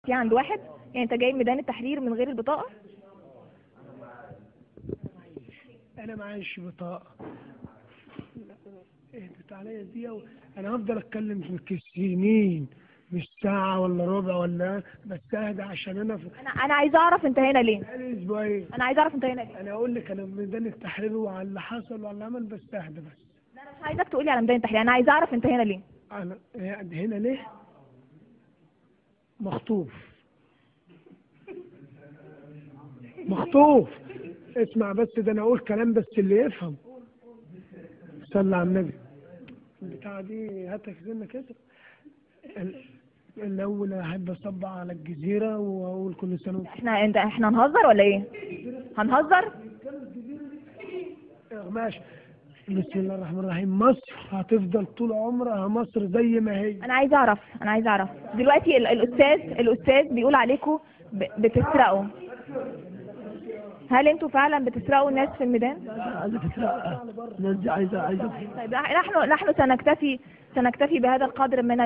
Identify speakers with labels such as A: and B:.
A: في عند واحد؟ يعني انت جاي ميدان التحرير من غير البطاقه؟
B: انا معيش بطاقه. اهدت عليا دي انا هفضل اتكلم في السنين، مش ساعه ولا ربع ولا، بس اهدى عشان انا في
A: انا عايزه اعرف انت هنا ليه.
B: بقالي اسبوعين.
A: انا عايزه اعرف انت هنا ليه.
B: انا اقول لك انا في ميدان التحرير وعلى اللي حصل وعلى اللي عمل، بس اهدى بس.
A: لا انا مش عايزاك تقولي على ميدان التحرير، انا عايزه اعرف انت هنا ليه.
B: انا قاعد هنا ليه؟ مخطوف. مخطوف. اسمع بس، ده انا اقول كلام بس اللي يفهم. صلى على النبي. البتاعه دي هاتك سنه كده. الاول احب اصبع على الجزيره واقول كل سنه
A: احنا هنهزر ولا ايه؟ هنهزر؟
B: ماشي. بسم الله الرحمن الرحيم. مصر هتفضل طول عمرها مصر زي ما هي.
A: انا عايزه اعرف دلوقتي الاستاذ بيقول عليكم بتسرقوا. هل انتوا فعلا بتسرقوا الناس في الميدان؟
C: عايزة تسرق الناس دي، عايزة.
A: طيب نحن سنكتفي بهذا القدر من